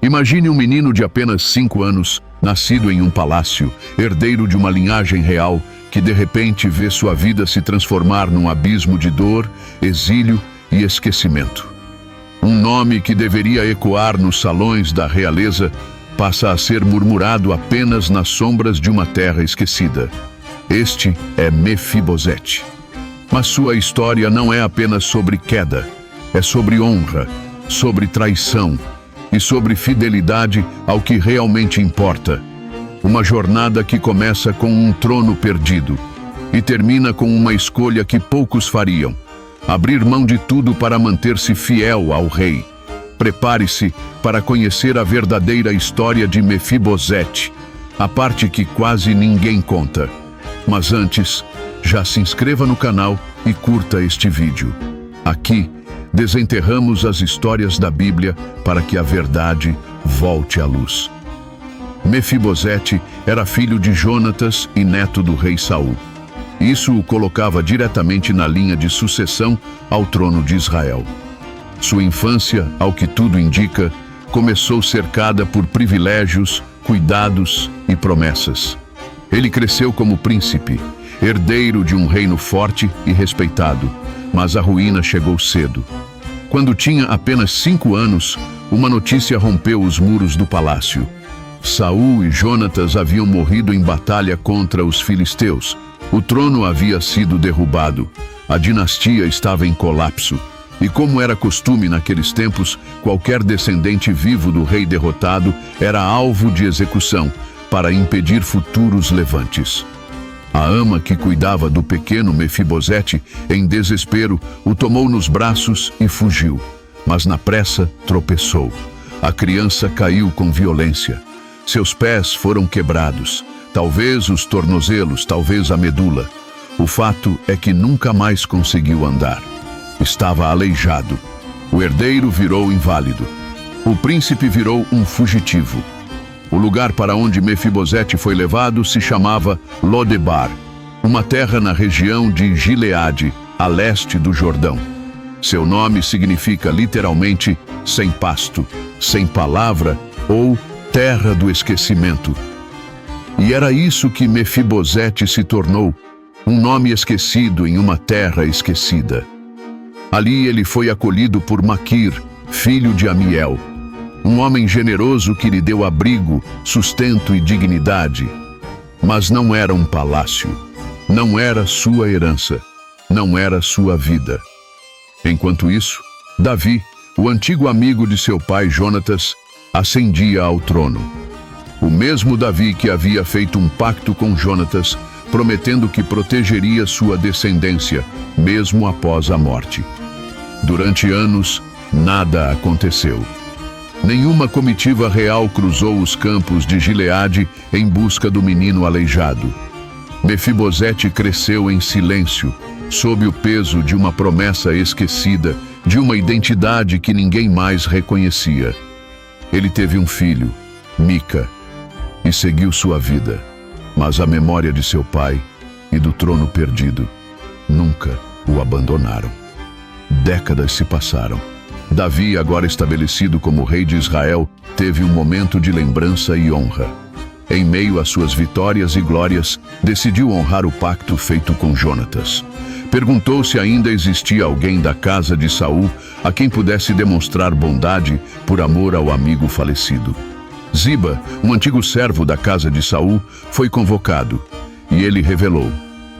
Imagine um menino de apenas 5 anos, nascido em um palácio, herdeiro de uma linhagem real, que de repente vê sua vida se transformar num abismo de dor, exílio e esquecimento. Um nome que deveria ecoar nos salões da realeza passa a ser murmurado apenas nas sombras de uma terra esquecida. Este é Mefibosete. Mas sua história não é apenas sobre queda, é sobre honra, sobre traição e sobre fidelidade ao que realmente importa. Uma jornada que começa com um trono perdido e termina com uma escolha que poucos fariam: abrir mão de tudo para manter-se fiel ao rei. Prepare-se para conhecer a verdadeira história de Mefibosete, a parte que quase ninguém conta. Mas antes, já se inscreva no canal e curta este vídeo. Aqui, desenterramos as histórias da Bíblia para que a verdade volte à luz. Mefibosete era filho de Jonatas e neto do rei Saul. Isso o colocava diretamente na linha de sucessão ao trono de Israel. Sua infância, ao que tudo indica, começou cercada por privilégios, cuidados e promessas. Ele cresceu como príncipe, herdeiro de um reino forte e respeitado, mas a ruína chegou cedo. Quando tinha apenas 5 anos, uma notícia rompeu os muros do palácio. Saul e Jonatas haviam morrido em batalha contra os filisteus. O trono havia sido derrubado, a dinastia estava em colapso, e como era costume naqueles tempos, qualquer descendente vivo do rei derrotado era alvo de execução para impedir futuros levantes. A ama que cuidava do pequeno Mefibosete, em desespero, o tomou nos braços e fugiu, mas na pressa tropeçou. A criança caiu com violência. Seus pés foram quebrados, talvez os tornozelos, talvez a medula. O fato é que nunca mais conseguiu andar. Estava aleijado. O herdeiro virou inválido. O príncipe virou um fugitivo. O lugar para onde Mefibosete foi levado se chamava Lodebar, uma terra na região de Gileade, a leste do Jordão. Seu nome significa literalmente sem pasto, sem palavra ou terra do esquecimento. E era isso que Mefibosete se tornou, um nome esquecido em uma terra esquecida. Ali ele foi acolhido por Maquir, filho de Amiel, um homem generoso que lhe deu abrigo, sustento e dignidade. Mas não era um palácio, não era sua herança, não era sua vida. Enquanto isso, Davi, o antigo amigo de seu pai Jonatas, ascendia ao trono. O mesmo Davi que havia feito um pacto com Jonatas, prometendo que protegeria sua descendência, mesmo após a morte. Durante anos, nada aconteceu. Nenhuma comitiva real cruzou os campos de Gileade em busca do menino aleijado. Mefibosete cresceu em silêncio, sob o peso de uma promessa esquecida, de uma identidade que ninguém mais reconhecia. Ele teve um filho, Mica, e seguiu sua vida, mas a memória de seu pai e do trono perdido nunca o abandonaram. Décadas se passaram. Davi, agora estabelecido como rei de Israel, teve um momento de lembrança e honra. Em meio às suas vitórias e glórias, decidiu honrar o pacto feito com Jonatas. Perguntou se ainda existia alguém da casa de Saul a quem pudesse demonstrar bondade por amor ao amigo falecido. Ziba, um antigo servo da casa de Saul, foi convocado, e ele revelou: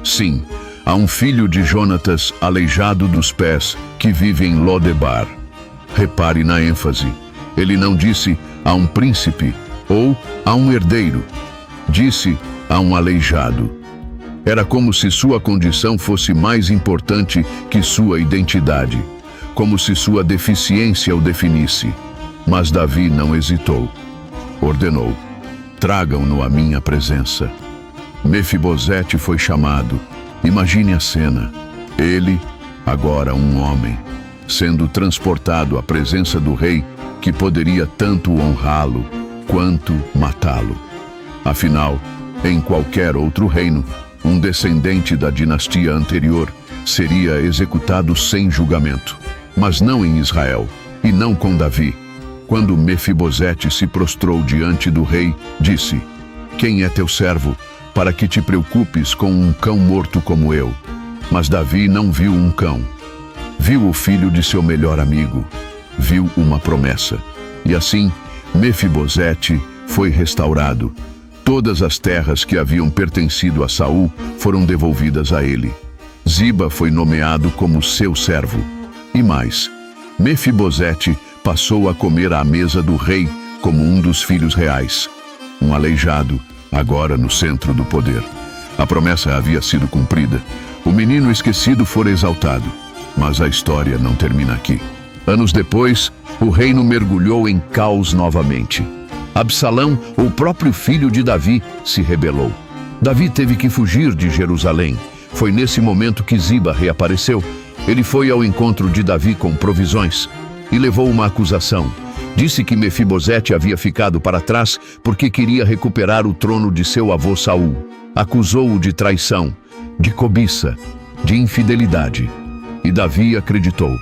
sim, há um filho de Jonatas aleijado dos pés que vive em Lodebar. Repare na ênfase. Ele não disse a um príncipe ou a um herdeiro. Disse a um aleijado. Era como se sua condição fosse mais importante que sua identidade, como se sua deficiência o definisse. Mas Davi não hesitou. Ordenou: tragam-no à minha presença. Mefibosete foi chamado. Imagine a cena. Ele, agora um homem, sendo transportado à presença do rei, que poderia tanto honrá-lo quanto matá-lo. Afinal, em qualquer outro reino, um descendente da dinastia anterior seria executado sem julgamento. Mas não em Israel, e não com Davi. Quando Mefibosete se prostrou diante do rei, disse: Quem é teu servo, para que te preocupes com um cão morto como eu? Mas Davi não viu um cão. Viu o filho de seu melhor amigo. Viu uma promessa. E assim, Mefibosete foi restaurado. Todas as terras que haviam pertencido a Saul foram devolvidas a ele. Ziba foi nomeado como seu servo. E mais, Mefibosete passou a comer à mesa do rei como um dos filhos reais. Um aleijado, agora no centro do poder. A promessa havia sido cumprida. O menino esquecido fora exaltado. Mas a história não termina aqui. Anos depois, o reino mergulhou em caos novamente. Absalão, o próprio filho de Davi, se rebelou. Davi teve que fugir de Jerusalém. Foi nesse momento que Ziba reapareceu. Ele foi ao encontro de Davi com provisões e levou uma acusação. Disse que Mefibosete havia ficado para trás porque queria recuperar o trono de seu avô Saul. Acusou-o de traição, de cobiça, de infidelidade. E Davi acreditou.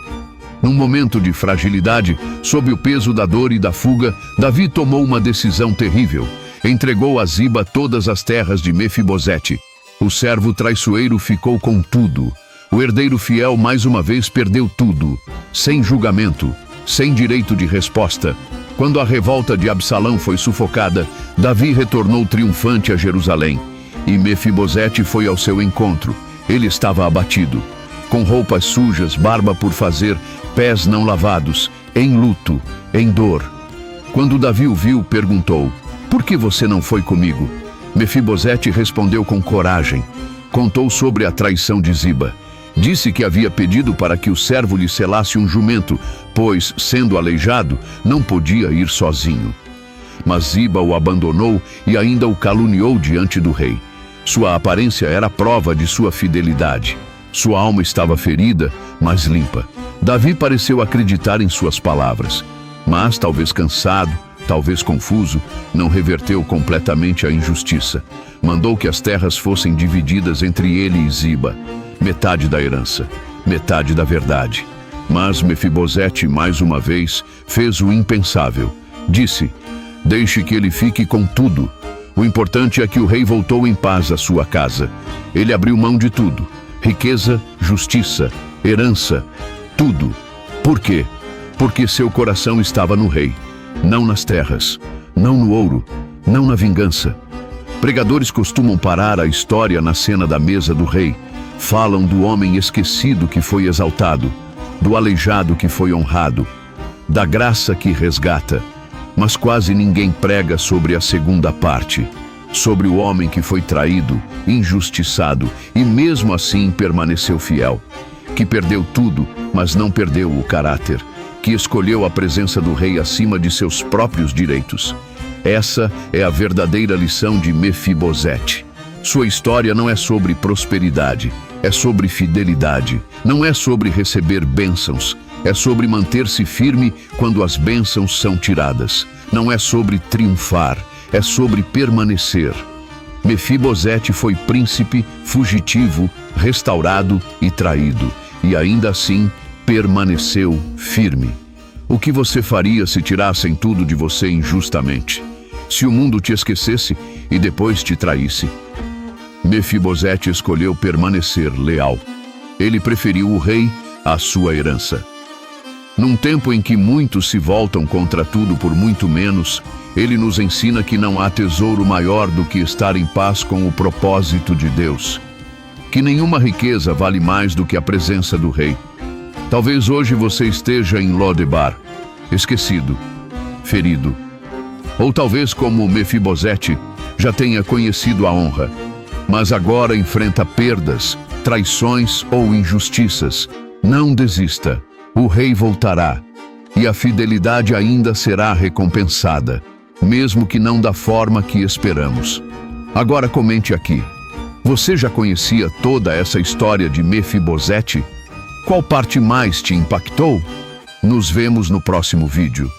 Num momento de fragilidade, sob o peso da dor e da fuga, Davi tomou uma decisão terrível. Entregou a Ziba todas as terras de Mefibosete. O servo traiçoeiro ficou com tudo. O herdeiro fiel mais uma vez perdeu tudo, sem julgamento, sem direito de resposta. Quando a revolta de Absalão foi sufocada, Davi retornou triunfante a Jerusalém. E Mefibosete foi ao seu encontro. Ele estava abatido, com roupas sujas, barba por fazer, pés não lavados, em luto, em dor. Quando Davi o viu, perguntou: Por que você não foi comigo? Mefibosete respondeu com coragem. Contou sobre a traição de Ziba. Disse que havia pedido para que o servo lhe selasse um jumento, pois, sendo aleijado, não podia ir sozinho. Mas Ziba o abandonou e ainda o caluniou diante do rei. Sua aparência era prova de sua fidelidade. Sua alma estava ferida, mas limpa. Davi pareceu acreditar em suas palavras, mas, talvez cansado, talvez confuso, não reverteu completamente a injustiça. Mandou que as terras fossem divididas entre ele e Ziba. Metade da herança, metade da verdade. Mas Mefibosete, mais uma vez, fez o impensável. Disse: Deixe que ele fique com tudo. O importante é que o rei voltou em paz à sua casa. Ele abriu mão de tudo. Riqueza, justiça, herança, tudo. Por quê? Porque seu coração estava no rei, não nas terras, não no ouro, não na vingança. Pregadores costumam parar a história na cena da mesa do rei. Falam do homem esquecido que foi exaltado, do aleijado que foi honrado, da graça que resgata. Mas quase ninguém prega sobre a segunda parte, sobre o homem que foi traído, injustiçado e mesmo assim permaneceu fiel, que perdeu tudo, mas não perdeu o caráter, que escolheu a presença do rei acima de seus próprios direitos. Essa é a verdadeira lição de Mefibosete. Sua história não é sobre prosperidade, é sobre fidelidade. Não é sobre receber bênçãos, é sobre manter-se firme quando as bênçãos são tiradas. Não é sobre triunfar, é sobre permanecer. Mefibosete foi príncipe, fugitivo, restaurado e traído, e ainda assim permaneceu firme. O que você faria se tirassem tudo de você injustamente? Se o mundo te esquecesse e depois te traísse? Mefibosete escolheu permanecer leal. Ele preferiu o rei à sua herança. Num tempo em que muitos se voltam contra tudo por muito menos, ele nos ensina que não há tesouro maior do que estar em paz com o propósito de Deus. Que nenhuma riqueza vale mais do que a presença do rei. Talvez hoje você esteja em Lodebar, esquecido, ferido. Ou talvez, como Mefibosete, já tenha conhecido a honra, mas agora enfrenta perdas, traições ou injustiças. Não desista. O rei voltará, e a fidelidade ainda será recompensada, mesmo que não da forma que esperamos. Agora comente aqui. Você já conhecia toda essa história de Mefibosete? Qual parte mais te impactou? Nos vemos no próximo vídeo.